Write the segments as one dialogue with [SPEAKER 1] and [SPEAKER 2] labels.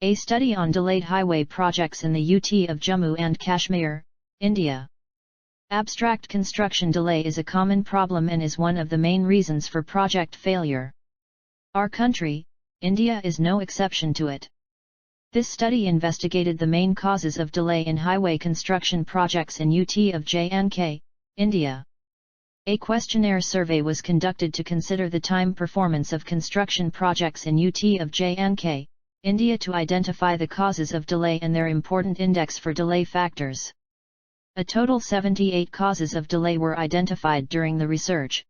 [SPEAKER 1] A study on delayed highway projects in the UT of Jammu and Kashmir, India. Abstract construction delay is a common problem and is one of the main reasons for project failure. Our country, India, is no exception to it. This study investigated the main causes of delay in highway construction projects in UT of J&K, India. A questionnaire survey was conducted to consider the time performance of construction projects in UT of J&K, India, to identify the causes of delay and their important index for delay factors. A total 78 causes of delay were identified during the research.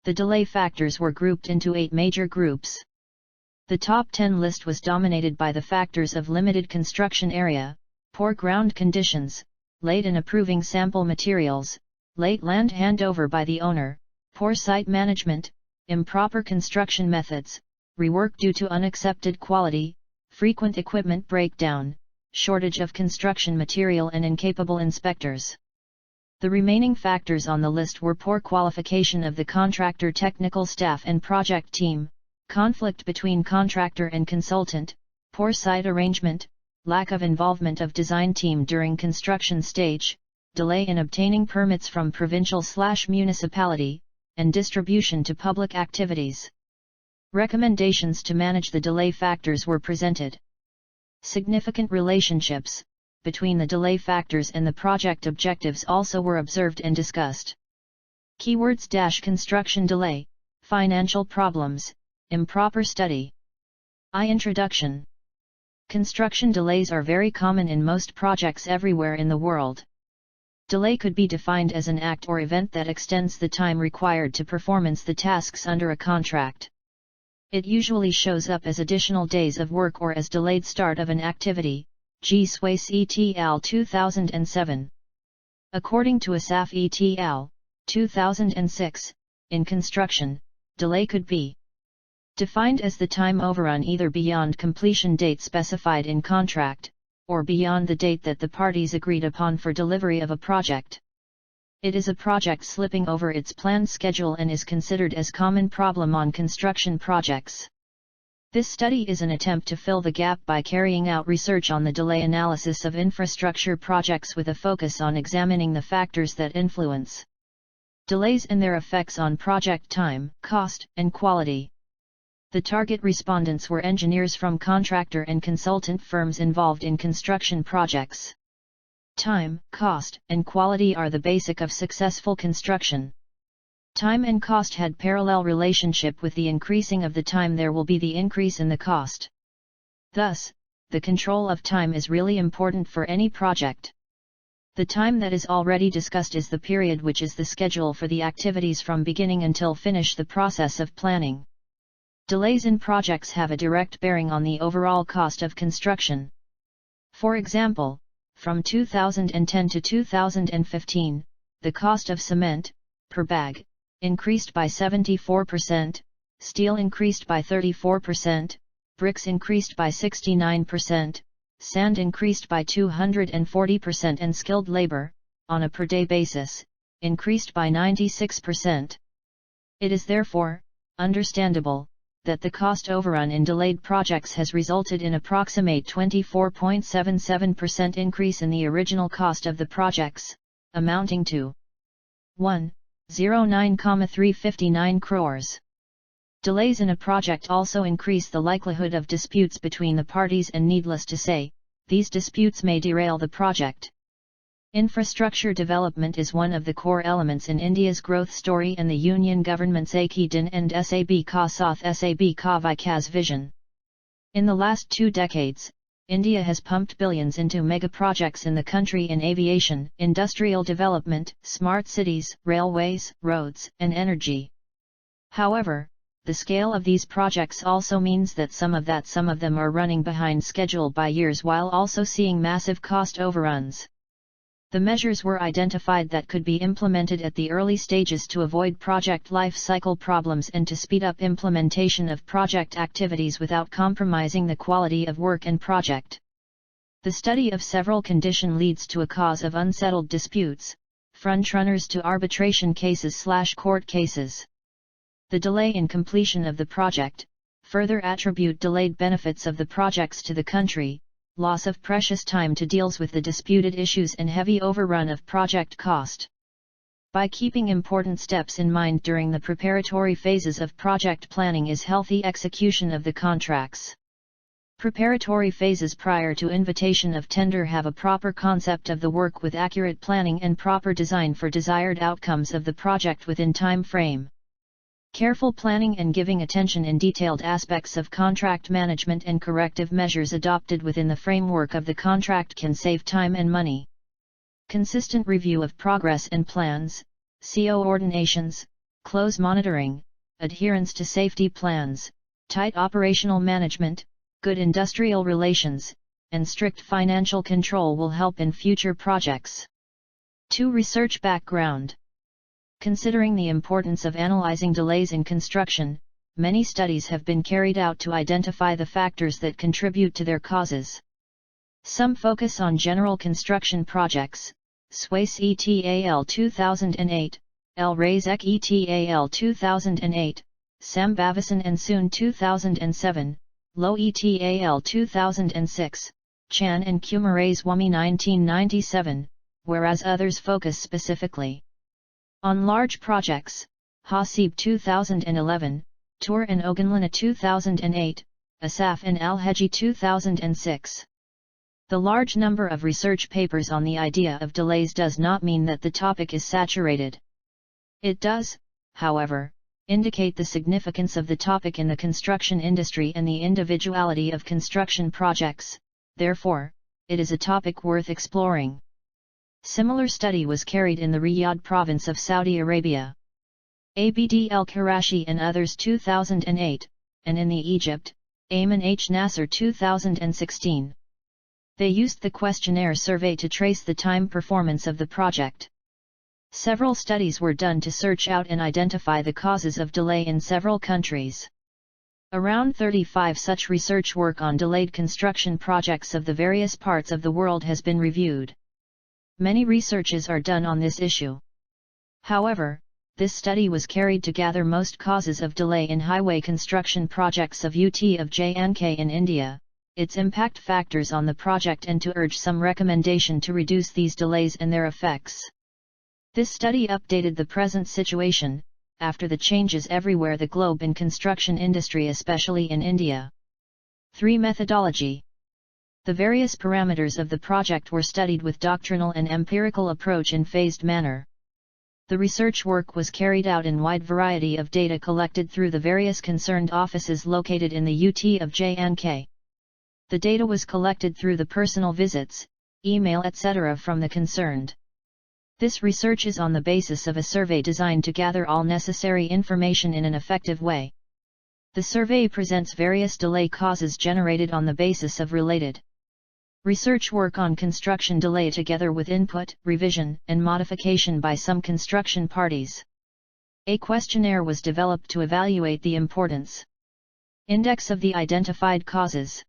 [SPEAKER 1] The delay factors were grouped into 8 major groups. The top 10 list was dominated by the factors of limited construction area, poor ground conditions, late in approving sample materials, late land handover by the owner, poor site management, improper construction methods, rework due to unaccepted quality, frequent equipment breakdown, shortage of construction material and incapable inspectors. The remaining factors on the list were poor qualification of the contractor technical staff and project team, conflict between contractor and consultant, poor site arrangement, lack of involvement of design team during construction stage, delay in obtaining permits from provincial/municipality, and distribution to public activities. Recommendations to manage the delay factors were presented. Significant relationships between the delay factors and the project objectives also were observed and discussed. Keywords: construction delay, financial problems, improper study. Introduction. Construction delays are very common in most projects everywhere in the world. Delay could be defined as an act or event that extends the time required to performance the tasks under a contract. It usually shows up as additional days of work or as delayed start of an activity. G. Swace et al. 2007. According to Asaf et al. 2006, in construction, delay could be defined as the time overrun either beyond completion date specified in contract, or beyond the date that the parties agreed upon for delivery of a project. It is a project slipping over its planned schedule and is considered as common problem on construction projects. This study is an attempt to fill the gap by carrying out research on the delay analysis of infrastructure projects with a focus on examining the factors that influence delays and their effects on project time, cost, and quality. The target respondents were engineers from contractor and consultant firms involved in construction projects. Time, cost, and quality are the basic of successful construction. Time and cost had parallel relationship. With the increasing of the time there will be the increase in the cost. Thus, the control of time is really important for any project. The time that is already discussed is the period which is the schedule for the activities from beginning until finish the process of planning. Delays in projects have a direct bearing on the overall cost of construction. For example, from 2010 to 2015, the cost of cement, per bag, increased by 74%, steel increased by 34%, bricks increased by 69%, sand increased by 240% and skilled labor, on a per-day basis, increased by 96%. It is therefore understandable that the cost overrun in delayed projects has resulted in approximate 24.77% increase in the original cost of the projects, amounting to 109,359 crores. Delays in a project also increase the likelihood of disputes between the parties, and needless to say, these disputes may derail the project. Infrastructure development is one of the core elements in India's growth story and the Union government's Ek Din and Sab Ka Saath Sab Ka Vikas vision. In the last 2 decades, India has pumped billions into mega projects in the country in aviation, industrial development, smart cities, railways, roads, and energy. However, the scale of these projects also means that some of them are running behind schedule by years while also seeing massive cost overruns. The measures were identified that could be implemented at the early stages to avoid project life cycle problems and to speed up implementation of project activities without compromising the quality of work and project. The study of several conditions leads to a cause of unsettled disputes, frontrunners to arbitration cases/court cases. The delay in completion of the project, further attribute delayed benefits of the projects to the country, loss of precious time to deals with the disputed issues and heavy overrun of project cost. By keeping important steps in mind during the preparatory phases of project planning is healthy execution of the contracts. Preparatory phases prior to invitation of tender have a proper concept of the work with accurate planning and proper design for desired outcomes of the project within time frame. Careful planning and giving attention in detailed aspects of contract management and corrective measures adopted within the framework of the contract can save time and money. Consistent review of progress and plans, coordinations, close monitoring, adherence to safety plans, tight operational management, good industrial relations, and strict financial control will help in future projects. 2. Research background. Considering the importance of analyzing delays in construction, many studies have been carried out to identify the factors that contribute to their causes. Some focus on general construction projects, SWACE ETAL 2008, El Razek ETAL 2008, Sambavasan and Soon 2007, Low ETAL 2006, Chan and Kumaray Swamy 1997, whereas others focus specifically on large projects, Hasib 2011, Tour and Ogunlana 2008, Asaf and Al-Heji 2006. The large number of research papers on the idea of delays does not mean that the topic is saturated. It does, however, indicate the significance of the topic in the construction industry and the individuality of construction projects, therefore, it is a topic worth exploring. Similar study was carried in the Riyadh province of Saudi Arabia. Abd el-Karashi and others 2008, and in the Egypt, Ayman H. Nasser 2016. They used the questionnaire survey to trace the time performance of the project. Several studies were done to search out and identify the causes of delay in several countries. Around 35 such research work on delayed construction projects of the various parts of the world has been reviewed. Many researches are done on this issue. However, this study was carried to gather most causes of delay in highway construction projects of UT of J&K in India, its impact factors on the project and to urge some recommendation to reduce these delays and their effects. This study updated the present situation, after the changes everywhere the globe in construction industry especially in India. 3. Methodology. The various parameters of the project were studied with doctrinal and empirical approach in phased manner. The research work was carried out in wide variety of data collected through the various concerned offices located in the UT of J&K. The data was collected through the personal visits, email etc. from the concerned. This research is on the basis of a survey designed to gather all necessary information in an effective way. The survey presents various delay causes generated on the basis of related research work on construction delay together with input, revision, and modification by some construction parties. A questionnaire was developed to evaluate the importance index of the identified causes.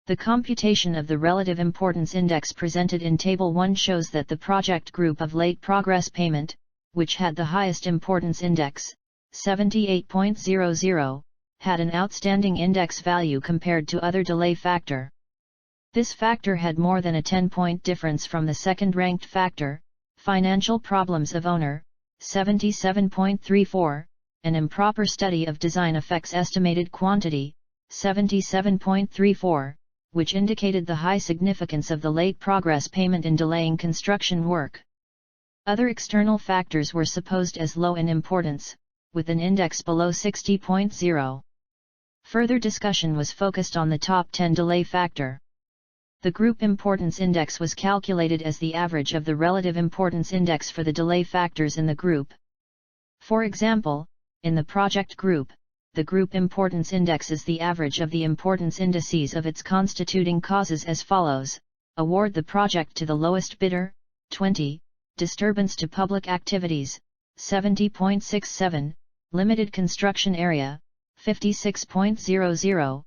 [SPEAKER 1] The computation of the relative importance index presented in Table 1 shows that the project group of late progress payment, which had the highest importance index, 78.00, had an outstanding index value compared to other delay factor. This factor had more than a 10-point difference from the second-ranked factor, financial problems of owner, 77.34, and improper study of design effects estimated quantity, 77.34, which indicated the high significance of the late progress payment in delaying construction work. Other external factors were supposed as low in importance, with an index below 60.0. Further discussion was focused on the top 10 delay factor. The group importance index was calculated as the average of the relative importance index for the delay factors in the group. For example, in the project group, the group importance index is the average of the importance indices of its constituting causes as follows: award the project to the lowest bidder, 20, disturbance to public activities, 70.67, limited construction area, 56.00,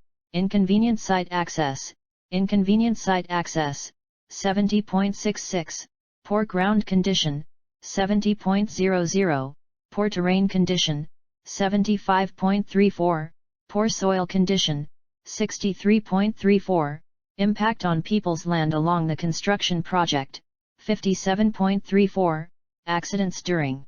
[SPEAKER 1] inconvenient site access, 70.66, poor ground condition, 70.00, poor terrain condition, 75.34, Poor soil condition, 63.34, impact on people's land along the construction project, 57.34, accidents during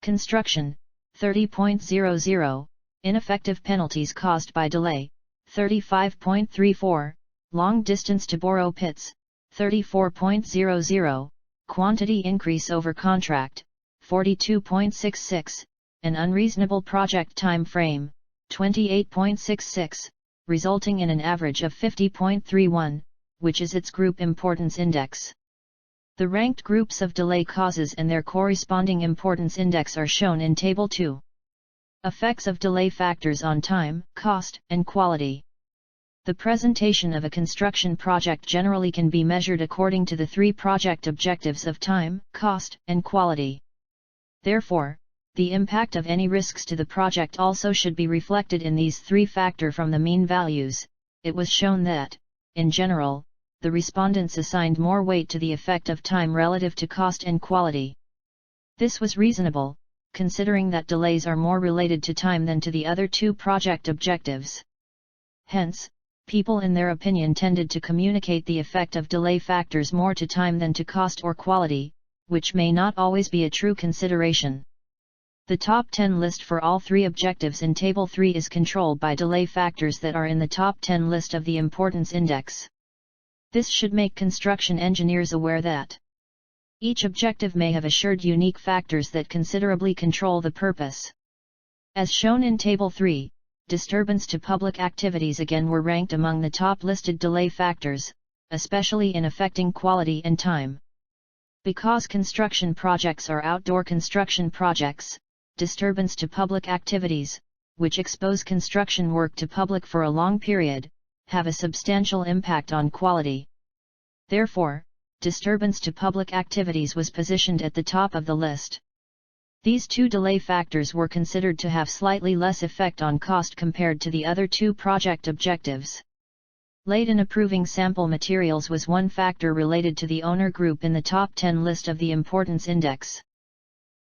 [SPEAKER 1] construction, 30.00, ineffective penalties caused by delay, 35.34, long distance to borrow pits, 34.00, quantity increase over contract, 42.66, an unreasonable project time frame, 28.66, resulting in an average of 50.31, which is its group importance index. The ranked groups of delay causes and their corresponding importance index are shown in Table 2. Effects of delay factors on time, cost, and quality. The presentation of a construction project generally can be measured according to the three project objectives of time, cost, and quality. Therefore, the impact of any risks to the project also should be reflected in these three factors from the mean values. It was shown that, in general, the respondents assigned more weight to the effect of time relative to cost and quality. This was reasonable, considering that delays are more related to time than to the other two project objectives. Hence, people in their opinion tended to communicate the effect of delay factors more to time than to cost or quality, which may not always be a true consideration. The top 10 list for all three objectives in Table 3 is controlled by delay factors that are in the top 10 list of the importance index. This should make construction engineers aware that each objective may have assured unique factors that considerably control the purpose. As shown in Table 3, disturbance to public activities again were ranked among the top listed delay factors, especially in affecting quality and time. Because construction projects are outdoor construction projects, disturbance to public activities, which expose construction work to public for a long period, have a substantial impact on quality. Therefore, disturbance to public activities was positioned at the top of the list. These two delay factors were considered to have slightly less effect on cost compared to the other two project objectives. Late in approving sample materials was one factor related to the owner group in the top 10 list of the importance index.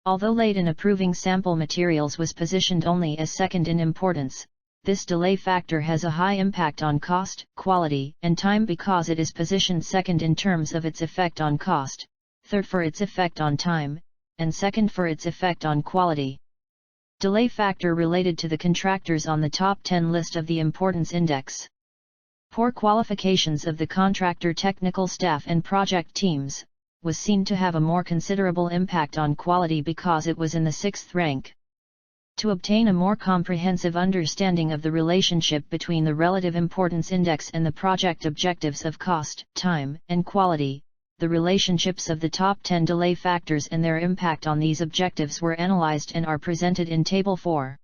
[SPEAKER 1] Although late in approving sample materials was positioned only as second in importance, this delay factor has a high impact on cost, quality, and time because it is positioned second in terms of its effect on cost, third for its effect on time, and second for its effect on quality. Delay factor related to the contractors on the top 10 list of the importance index. Poor qualifications of the contractor technical staff and project teams was seen to have a more considerable impact on quality because it was in the 6th rank. To obtain a more comprehensive understanding of the relationship between the relative importance index and the project objectives of cost, time, and quality, the relationships of the top 10 delay factors and their impact on these objectives were analyzed and are presented in Table 4.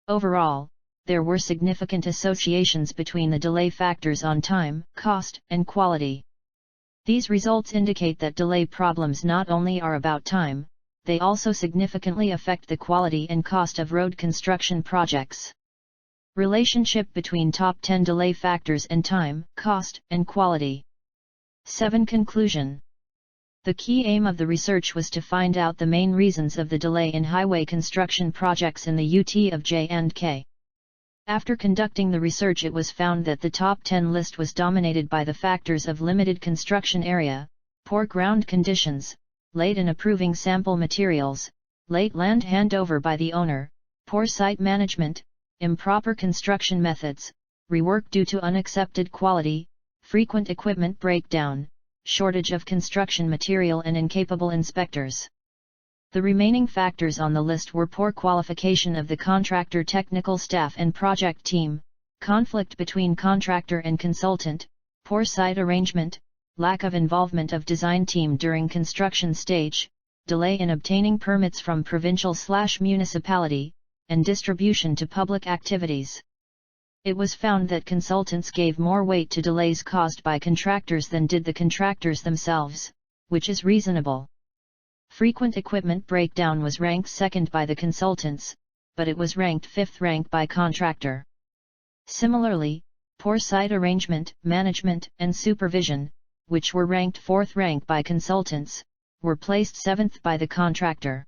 [SPEAKER 1] Overall, there were significant associations between the delay factors on time, cost, and quality. These results indicate that delay problems not only are about time, they also significantly affect the quality and cost of road construction projects. Relationship between top 10 delay factors and time, cost, and quality. 7. Conclusion. The key aim of the research was to find out the main reasons of the delay in highway construction projects in the UT of J&K. After conducting the research, it was found that the top 10 list was dominated by the factors of limited construction area, poor ground conditions, late in approving sample materials, late land handover by the owner, poor site management, improper construction methods, rework due to unaccepted quality, frequent equipment breakdown, shortage of construction material and incapable inspectors. The remaining factors on the list were poor qualification of the contractor technical staff and project team, conflict between contractor and consultant, poor site arrangement, lack of involvement of design team during construction stage, delay in obtaining permits from provincial/municipality, and distribution to public activities. It was found that consultants gave more weight to delays caused by contractors than did the contractors themselves, which is reasonable. Frequent equipment breakdown was ranked second by the consultants, but it was ranked 5th rank by contractor. Similarly, poor site arrangement, management, and supervision, which were ranked 4th rank by consultants, were placed 7th by the contractor.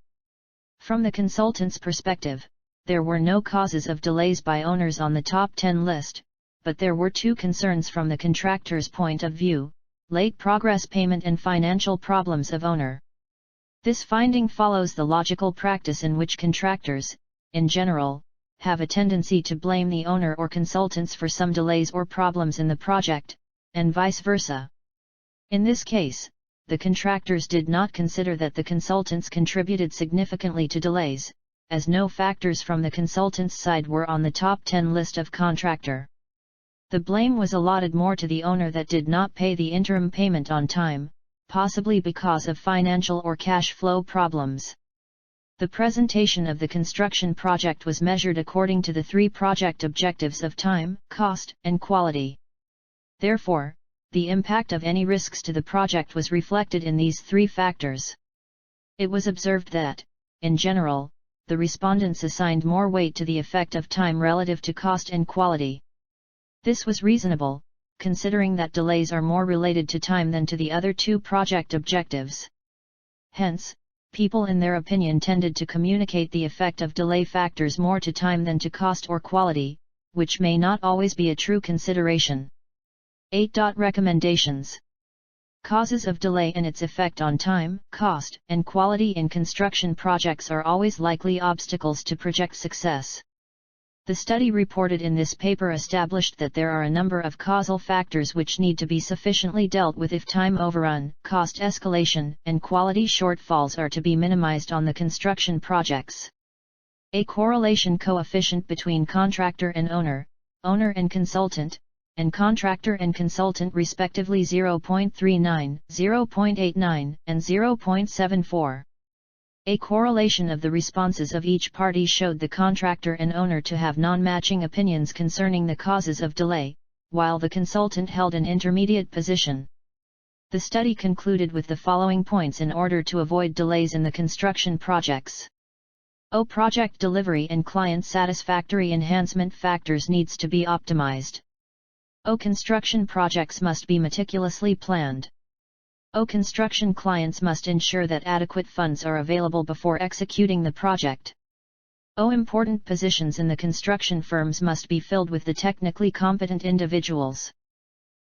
[SPEAKER 1] From the consultant's perspective, there were no causes of delays by owners on the top 10 list, but there were two concerns from the contractor's point of view: late progress payment and financial problems of owner. This finding follows the logical practice in which contractors, in general, have a tendency to blame the owner or consultants for some delays or problems in the project, and vice versa. In this case, the contractors did not consider that the consultants contributed significantly to delays, as no factors from the consultant's side were on the top 10 list of contractor. The blame was allotted more to the owner that did not pay the interim payment on time, possibly because of financial or cash flow problems. The presentation of the construction project was measured according to the three project objectives of time, cost, and quality. Therefore, the impact of any risks to the project was reflected in these three factors. It was observed that, in general, the respondents assigned more weight to the effect of time relative to cost and quality. This was reasonable, considering that delays are more related to time than to the other two project objectives. Hence, people in their opinion tended to communicate the effect of delay factors more to time than to cost or quality, which may not always be a true consideration. 8. Recommendations. Causes of delay and its effect on time, cost, and quality in construction projects are always likely obstacles to project success. The study reported in this paper established that there are a number of causal factors which need to be sufficiently dealt with if time overrun, cost escalation, and quality shortfalls are to be minimized on the construction projects. A correlation coefficient between contractor and owner, owner and consultant, and contractor and consultant respectively 0.39, 0.89, and 0.74. A correlation of the responses of each party showed the contractor and owner to have non-matching opinions concerning the causes of delay, while the consultant held an intermediate position. The study concluded with the following points in order to avoid delays in the construction projects. Project delivery and client satisfactory enhancement factors needs to be optimized. Construction projects must be meticulously planned. Construction clients must ensure that adequate funds are available before executing the project. Important positions in the construction firms must be filled with the technically competent individuals.